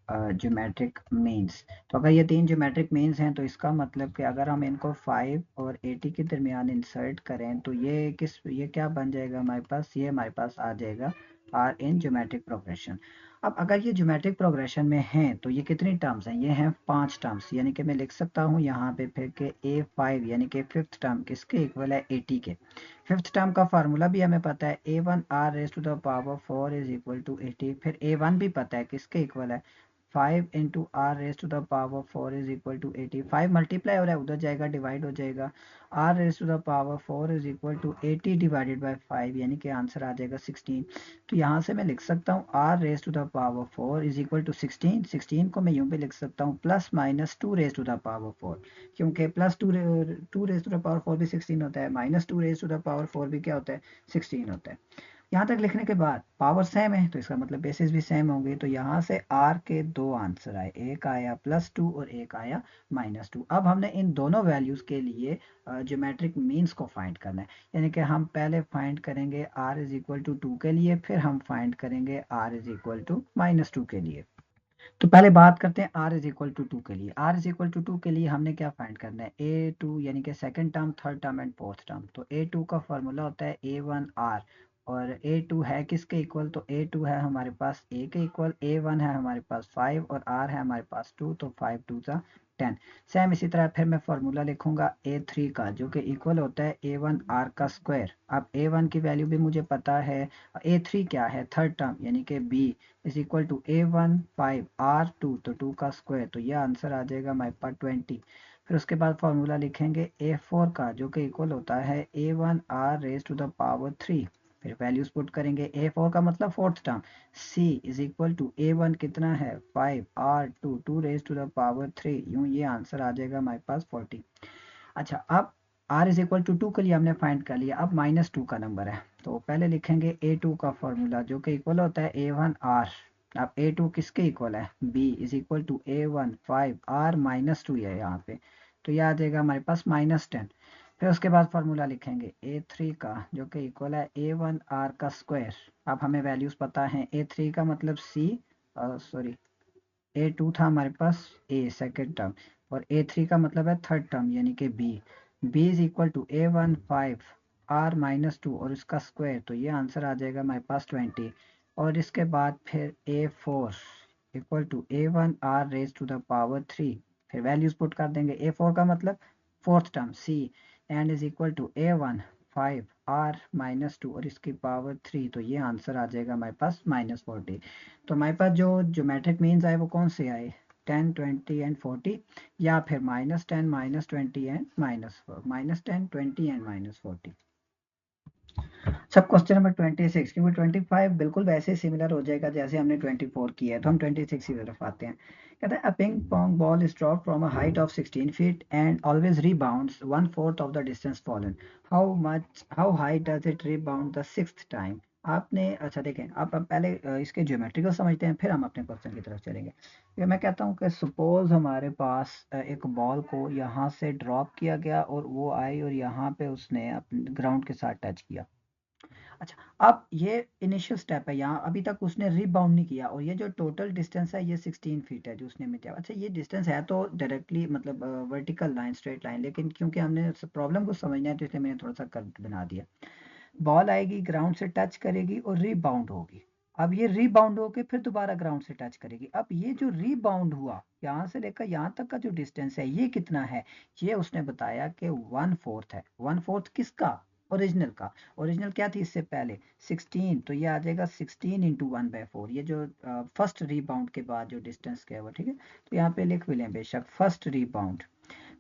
geometric means. तो अगर ये 3 ज्योमेट्रिक मीन्स हैं तो इसका मतलब कि अगर हम इनको 5 और 80 के दरमियान इंसर्ट करें तो ये क्या बन जाएगा हमारे पास? ये हमारे पास आ जाएगा आर इन ज्योमेट्रिक प्रोग्रेशन। अब अगर ये ज्योमेट्रिक प्रोग्रेशन में हैं तो ये कितनी टर्म्स हैं? ये हैं 5 टर्म्स, यानी कि मैं लिख सकता हूँ यहाँ पे फिर के A5 यानी कि फिफ्थ टर्म किसके इक्वल है? 80 के। फिफ्थ टर्म का फार्मूला भी हमें पता है, A1 r raise to the power 4 is equal to 80। फिर A1 भी पता है किसके इक्वल है? 5 into are raise to the power 4 is equal to 80। 5 multiply हो रहा है, उधर जाएगा डिवाइड हो जाएगा। R raise to the power 4 is equal to 80 divided by 5, यानी कि आंसर आ जाएगा 16। तो यहाँ से मैं लिख सकता हूँ r raise to the power 4 is equal to 16। 16 को मैं यूं भी लिख सकता हूँ plus minus 2 raise to the power 4, क्योंकि plus 2 raise to the power 4 भी 16 होता है, minus 2 raise to the power 4 भी क्या होता है? 16 होता है। यहाँ तक लिखने के बाद पावर सेम है तो इसका मतलब बेसिस भी सेम होंगे, तो यहाँ से आर के दो आंसर आए, एक आया +2 और एक आया -2। अब हमने इन दोनों वैल्यूज के लिए ज्योमेट्रिक मीन्स को फाइंड करना है, यानी कि हम पहले फाइंड करेंगे r इज इक्वल टू 2 के लिए, फिर हम फाइंड करेंगे r इज इक्वल टू -2 के लिए। तो पहले बात करते हैं r इज इक्वल टू 2 के लिए। r इज इक्वल टू 2 के लिए हमने क्या फाइंड करना है? a2 यानी कि second term, third term and fourth term. तो a2 का फॉर्मूला होता है a1r, और a2 है किसके इक्वल? तो a2 है हमारे पास a के इक्वल, a1 है हमारे पास 5 और r है हमारे पास 2, तो 5 2 सा 10। सेम इसी तरह फिर मैं फॉर्मूला लिखूंगा a3 का, जो कि इक्वल होता है a1r का स्क्वायर। अब a1 की वैल्यू भी मुझे पता है, a3 क्या है? थर्ड टर्म यानी कि b is equal to a1 5 r2, तो 2 का स्क्वायर, तो ये आंसर आ जाएगा हमारे पास 20। फिर उसके बाद फॉर्मूला लिखेंगे a4 का, जो कि इक्वल होता है a1 r raise to the power 3। फिर वैल्यूज पुट करेंगे, a4 का मतलब fourth term, c is equal to a1 कितना है? 5 r2 2 raise to the power 3, यूं ये आंसर आ जाएगा हमारे पास 40। अच्छा, अब r इज इक्वल टू 2 के लिए हमने फाइंड कर लिया, अब -2 का नंबर है, तो पहले लिखेंगे a2 का फॉर्मूला, जो कि इक्वल होता है a1r। अब a2 किसके इक्वल है? b is equal to a1 5 r -2 है यहाँ पे, तो यह आ जाएगा हमारे पास -10। फिर उसके बाद फॉर्मूला लिखेंगे a3 का, जो कि इक्वल है a1r का स्क्वायर। अब हमें वैल्यूज पता है, a3 का मतलब c, सॉरी a2 था हमारे पास a सेकेंड टर्म, और a3 का मतलब है थर्ड टर्म यानी कि b is equal to a1 5 r -2 और इसका स्क्वायर, तो ये आंसर आ जाएगा हमारे पास 20। और इसके बाद फिर a4 equal to a1 r raise to the power 3। फिर वैल्यूज पुट कर देंगे, a4 का मतलब fourth term c and is equal to a1 5 r -2 और इसकी पावर 3, तो ये आंसर आ जाएगा हमारे पास -40। तो हमारे पास जो ज्योमेट्रिक मीन्स आए वो कौन से आए? 10 20 एंड 40, या फिर -10 -20 एंड -10 20 एंड -40। सब क्वेश्चन नंबर 26, क्योंकि 25 बिल्कुल वैसे सिमिलर हो जाएगा जैसे हमने 24 किया है, तो हम 26 की तरफ आते हैं। कहता है, a ping pong ball is dropped from a height of 16 feet and always rebounds 1/4 of the distance fallen. How high does it rebound the sixth time? आपने, अच्छा देखें, आप पहले इसके ज्योमेट्रिकल समझते हैं, फिर हम अपने क्वेश्चन की तरफ चलेंगे। ये मैं कहता हूँ कि सपोज हमारे पास एक बॉल को यहाँ से ड्रॉप किया गया और वो आई और यहाँ पे उसने अपने ग्राउंड के साथ टच किया। अच्छा, अब ये इनिशियल स्टेप है, यहाँ अभी तक उसने रीबाउंड नहीं किया, और ये जो टोटल डिस्टेंस है ये 16 फीट है जो उसने मिटाया। अच्छा, ये डिस्टेंस है तो डायरेक्टली मतलब वर्टिकल लाइन, स्ट्रेट लाइन, लेकिन क्योंकि हमने प्रॉब्लम को समझना है तो इसलिए मैंने थोड़ा सा कर्व बना दिया। बॉल आएगी, ग्राउंड से टच करेगी और रीबाउंड होगी। अब ये रीबाउंड होके फिर दोबारा ग्राउंड से टच करेगी। अब ये जो रीबाउंड हुआ यहाँ से लेकर यहाँ तक का जो डिस्टेंस है ये कितना है? ये उसने बताया कि 1/4 है। 1/4 किसका? ओरिजिनल का। ओरिजिनल क्या थी इससे पहले 16, तो ये आ जाएगा 16 इंटू 1/4, ये जो फर्स्ट रीबाउंड के बाद जो डिस्टेंस क्या है वो, ठीक है। तो यहाँ पे लिख भी लें बेशक फर्स्ट रीबाउंड,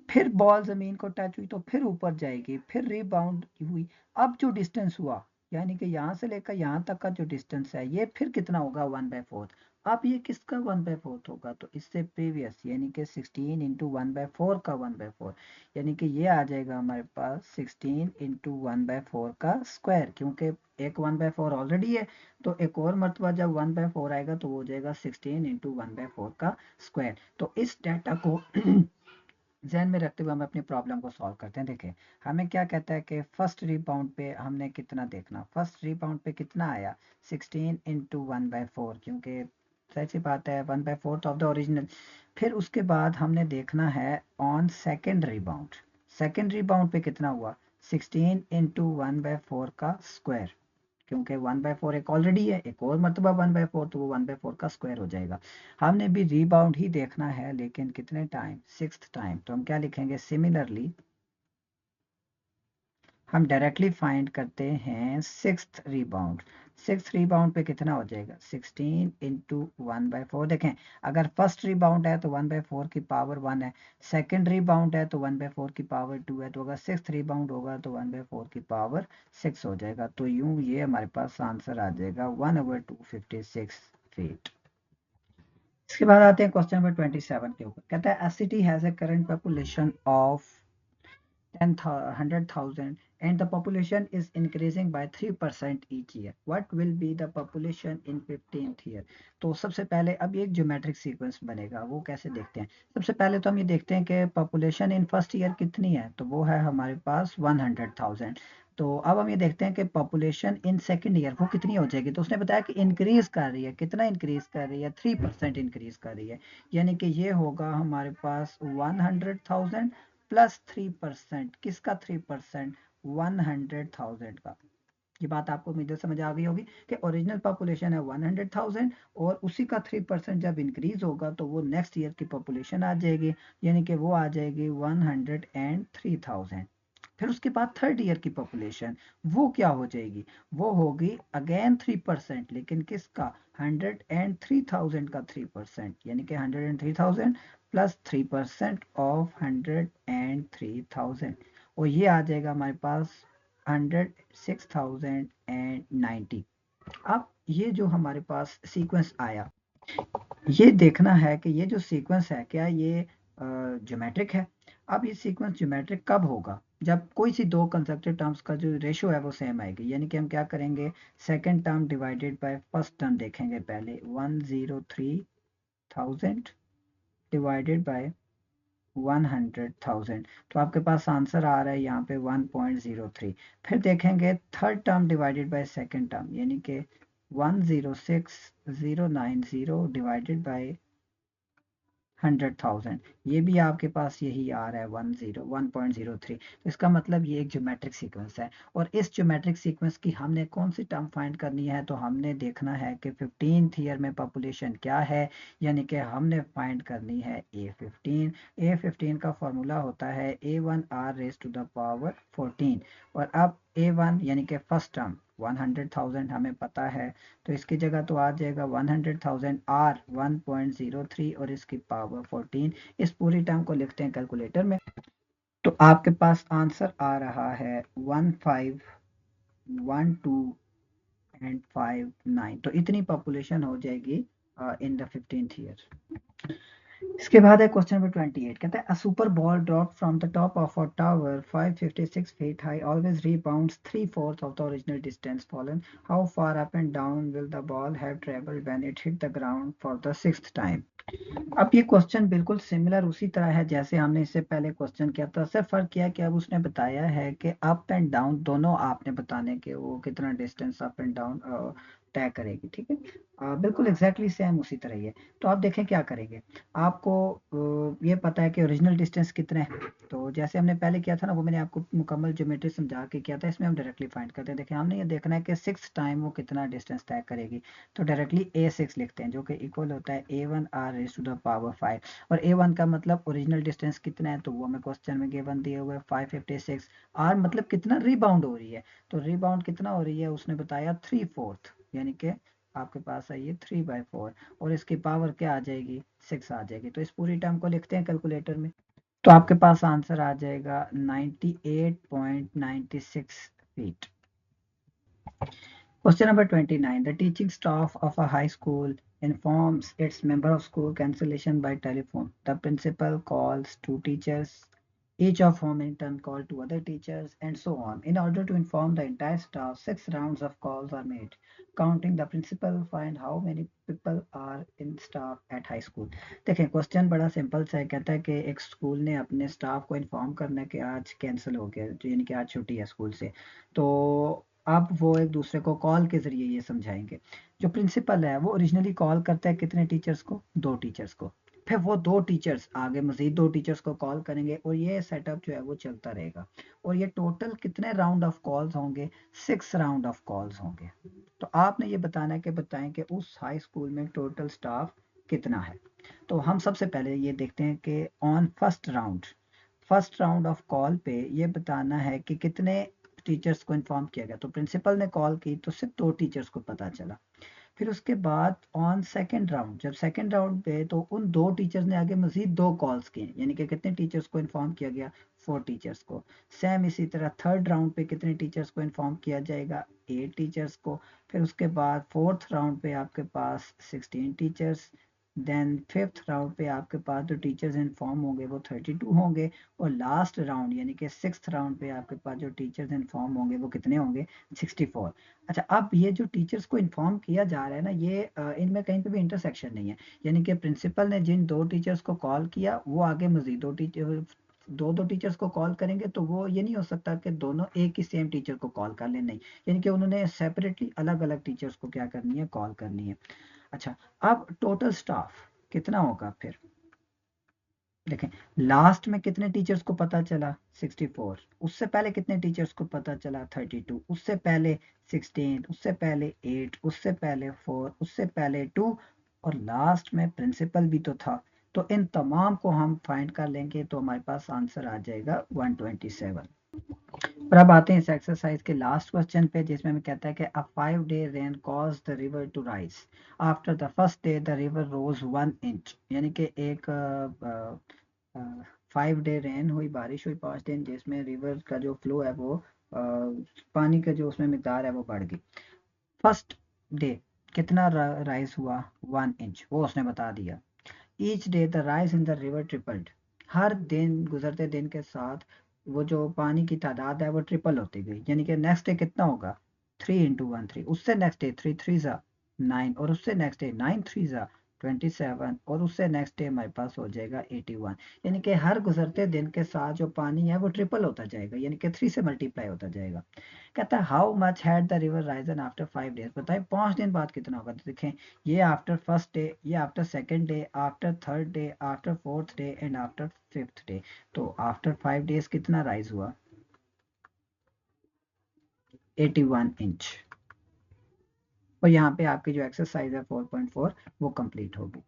फिर बॉल जमीन को टच हुई तो फिर ऊपर जाएगी, फिर रीबाउंड हुई। अब जो डिस्टेंस हुआ, यानी कि यहाँ से लेकर यहाँ तक का जो डिस्टेंस है, ये फिर कितना होगा 1/4। अब ये किसका 1/4 होगा, तो इससे प्रीवियस, यानी कि 16 इंटू 1/4 का 1/4, यानी कि ये आ जाएगा हमारे पास 16 इंटू 1/4 का स्क्वायर, क्योंकि एक 1/4 ऑलरेडी है, तो एक और मरतबा जब 1/4 आएगा तो वो हो जाएगा 16 इंटू 1/4 का स्क्वायर। तो इस डाटा को ध्यान में रखते हुए हम अपनी प्रॉब्लम को सॉल्व करते हैं। देखें हमें क्या कहता है कि फर्स्ट रीबाउंड पे हमने कितना देखना, फर्स्ट रीबाउंड पे कितना आया 16 इंटू 1/4, क्योंकि सही सी बात है 1/4 ऑफ द ओरिजिनल। फिर उसके बाद हमने देखना है on second rebound, second rebound पे कितना हुआ 16 इंटू 1/4 का स्क्वायर, क्योंकि 1/4 एक ऑलरेडी है, एक और मरतबा 1/4, तो वो 1/4 का स्क्वायर हो जाएगा। हमने भी रीबाउंड ही देखना है, लेकिन कितने टाइम, सिक्स्थ टाइम, तो हम क्या लिखेंगे सिमिलरली हम डायरेक्टली फाइंड करते हैं सिक्स्थ रीबाउंड। सिक्स्थ रीबाउंड पे कितना हो जाएगा 16 इंटू 1/4। देखें अगर फर्स्ट रीबाउंड है तो 1/4 की पावर 1 है, सेकेंड रीबाउंड है तो 1/4 की पावर 2 है, तो अगर सिक्स्थ रीबाउंड होगा तो 1/4 की पावर 6 हो जाएगा। तो यूं ये हमारे पास आंसर आ जाएगा 1/256 फीट। इसके बाद आते हैं क्वेश्चन नंबर 27 के ऊपर। कहता है a city has a current population of 100,000 and the population is increasing by 3% each year. What will be the population in 15th year? तो सबसे पहले अब एक ज्योमेट्रिक सीक्वेंस बनेगा, वो कैसे देखते हैं। सबसे पहले तो हम ये देखते हैं कि पॉपुलेशन इन फर्स्ट ईयर कितनी है, तो वो है हमारे पास 100,000। तो अब हम ये देखते हैं कि पॉपुलेशन इन सेकंड ईयर वो कितनी हो जाएगी। तो उसने बताया कि इंक्रीज कर रही है, कितना इंक्रीज कर रही है 3% इंक्रीज कर रही है, यानी कि ये होगा हमारे पास 100,000 प्लस 3%, किसका 3%, 100,000 का। ये बात आपको उम्मीद है समझ आ गई होगी कि ओरिजिनल पॉपुलेशन है 100,000 और उसी का 3% जब इंक्रीज होगा तो वो नेक्स्ट ईयर की पॉपुलेशन आ जाएगी, यानी कि वो आ जाएगी 103,000। फिर उसके बाद थर्ड ईयर की पॉपुलेशन वो क्या हो जाएगी, वो होगी अगेन 3%, लेकिन किसका 103,000 का 3%, यानी कि 103,000 प्लस 3% ऑफ 103,000, और ये आ जाएगा हमारे पास 106,090। अब ये जो हमारे पास सीक्वेंस आया, ये देखना है कि ये जो सीक्वेंस है क्या ये ज्योमेट्रिक है। अब ये सीक्वेंस ज्योमेट्रिक कब होगा, जब कोई सी दो कंसेक्टिव टर्म्स का जो रेशियो है वो सेम आएगी, यानी कि हम क्या करेंगे second term divided by first term देखेंगे पहले, 103,000 डिवाइडेड बाय 100,000, तो आपके पास आंसर आ रहा है यहाँ पे 1.03। फिर देखेंगे third term divided by second term, यानी कि 106,090 डिवाइडेड बाय 100,000, ये भी आपके पास यही आ रहा है 1.03। तो इसका मतलब ये एक ज्योमेट्रिक सीक्वेंस है, और इस ज्योमेट्रिक सीक्वेंस की हमने कौन सी टर्म फाइंड करनी है, तो हमने देखना है कि 15th ईयर में पॉपुलेशन क्या है, यानी कि हमने फाइंड करनी है A15। A15 का फॉर्मूला होता है A1R raise to the power 14, और अब A1 यानी कि फर्स्ट टर्म 100,000 हमें पता है, तो इसकी जगह तो आ जाएगा 100,000 R 1.03 और इसकी पावर 14। इस पूरी टर्म को लिखते हैं कैलकुलेटर में, तो आपके पास आंसर आ रहा है 1512.59। तो इतनी पॉपुलेशन हो जाएगी इन द 15th ईयर। इसके बाद है क्वेश्चन नंबर 28। कहता है a super ball drop from the top of a tower 556 feet high always rebounds 3/4 of the original distance fallen. How far up and down will the ball have traveled when it hit the ground for the sixth time? अब ये question बिल्कुल similar उसी तरह है जैसे हमने इससे पहले क्वेश्चन किया था, सिर्फ फर्क किया कि अब उसने बताया है कि अप एंड डाउन दोनों आपने बताने के वो कितना डिस्टेंस अप एंड डाउन तय करेगी। ठीक है, बिल्कुल एग्जैक्टली सेम उसी तरह ही है। तो आप देखें क्या करेंगे, आपको ये पता है कि ओरिजिनल डिस्टेंस कितना है, तो जैसे हमने पहले किया था ना, वो मैंने आपको मुकम्मल ज्योमेट्री समझा के किया था, इसमें हम डायरेक्टली फाइंड करते हैं। देखिए हमने ये देखना है कि 6 टाइम वो कितना डिस्टेंस तय करेगी, तो डायरेक्टली A6 लिखते हैं, जो कि इक्वल होता है A1 r⁵ और A1 का मतलब ओरिजिनल डिस्टेंस कितना है, तो वो हमें क्वेश्चन में गिवन दिए हुए 556। r मतलब कितना रिबाउंड हो रही है, तो रिबाउंड कितना हो रही है उसने बताया 3/4, यानी कि आपके पास आई है 3/4 और इसकी पावर क्या आ जाएगी 6 आ जाएगी। तो इस पूरी टर्म को लिखते हैं कैलकुलेटर में, तो आपके पास आंसर आ जाएगा 98.96 feet. Question number 29. The teaching staff of a high school informs its member of school cancellation by telephone. The principal calls two teachers, each of whom in turn call two other teachers, and so on. In order to inform the entire staff, 6 rounds of calls are made. Counting the principal, find how many people are in staff at high school. देखें question बड़ा simple सा है, कहता है कि एक school ने अपने स्टाफ को इन्फॉर्म करना है कि आज कैंसिल हो गया, यानी कि आज छुट्टी है स्कूल से, तो अब वो एक दूसरे को कॉल के जरिए ये समझाएंगे। जो प्रिंसिपल है वो ओरिजिनली कॉल करता है कितने टीचर्स को, 2 टीचर्स को, फिर वो 2 टीचर्स आगे मजीद 2 टीचर्स को कॉल करेंगे और ये सेटअप जो है वो चलता रहेगा। और ये टोटल कितने राउंड ऑफ कॉल्स होंगे, 6 राउंड ऑफ कॉल्स होंगे। तो आपने ये बताना है कि बताएं कि उस हाई स्कूल में टोटल स्टाफ कितना है। तो हम सबसे पहले ये देखते हैं कि on first round of call पे ये बताना है कि कितने टीचर्स को इन्फॉर्म किया गया। तो प्रिंसिपल ने कॉल की तो सिर्फ 2 टीचर्स को पता चला। फिर उसके बाद ऑन सेकेंड राउंड, जब सेकेंड राउंड पे तो उन 2 टीचर्स ने आगे मजीद 2 कॉल्स किए, यानी कि कितने टीचर्स को इन्फॉर्म किया गया, 4 टीचर्स को। सेम इसी तरह थर्ड राउंड पे कितने टीचर्स को इन्फॉर्म किया जाएगा, 8 टीचर्स को। फिर उसके बाद फोर्थ राउंड पे आपके पास 16 टीचर्स। देन फिफ्थ राउंड पे आपके पास जो टीचर्स इन्फॉर्म होंगे वो 32 होंगे। और लास्ट राउंड यानी कि सिक्स्थ राउंड पे आपके पास जो टीचर्स इन्फॉर्म होंगे वो कितने होंगे, 64। अच्छा, अब ये जो टीचर्स को इन्फॉर्म किया जा रहा है ना, ये इनमें कहीं पे भी इंटरसेक्शन नहीं है, यानी कि प्रिंसिपल ने जिन 2 टीचर्स को कॉल किया वो आगे मजीद 2 टीचर्स को कॉल करेंगे, तो वो ये नहीं हो सकता कि दोनों एक ही सेम टीचर को कॉल कर लें, नहीं, यानी कि उन्होंने सेपरेटली अलग अलग टीचर्स को क्या करनी है, कॉल करनी है। अच्छा, अब टोटल स्टाफ कितना होगा फिर देखें, लास्ट में कितने टीचर्स को पता चला, 64। उससे पहले कितने टीचर्स को पता चला, 32। उससे पहले 16, उससे पहले 8, उससे पहले 4, उससे पहले 2 और लास्ट में प्रिंसिपल भी तो था। तो इन तमाम को हम फाइंड कर लेंगे तो हमारे पास आंसर आ जाएगा 127। और अब आते हैं इस एक्सरसाइज के लास्ट क्वेश्चन पे, जिसमें हमें कहता है कि a 5-day rain cause the river to rise. After the first day the river rose 1 inch, यानी कि एक 5 डे रेन हुई, बारिश हुई 5 दिन, जिसमें रिवर का जो फ्लो है वो पानी का जो उसमें मिकदार है वो बढ़ गई। फर्स्ट डे कितना राइज हुआ, 1 इंच, वो उसने बता दिया। Each day the rise in the river tripled, हर दिन गुजरते दिन के साथ वो जो पानी की तादाद है वो ट्रिपल होती गई, यानी कि नेक्स्ट डे कितना होगा, 3 × 1 3, उससे नेक्स्ट डे 3 3 9 और उससे नेक्स्ट डे 9 3 27 और उससे नेक्स्ट डे हमारे पास हो जाएगा 81, यानी कि हर गुजरते दिन के साथ जो पानी है वो ट्रिपल होता जाएगा, यानी कि 3 से मल्टीप्लाई होता जाएगा। कहता है how much had the river Ryzen after 5 days, बताए 5 दिन बाद कितना होगा। तो देखें, ये आफ्टर फर्स्ट डे, ये after second day, after third day, after fourth day and after fifth day. तो आफ्टर 5 डेज कितना राइज हुआ, 81 इंच। और यहाँ पे आपकी जो एक्सरसाइज है 4.4 वो कंप्लीट होगी।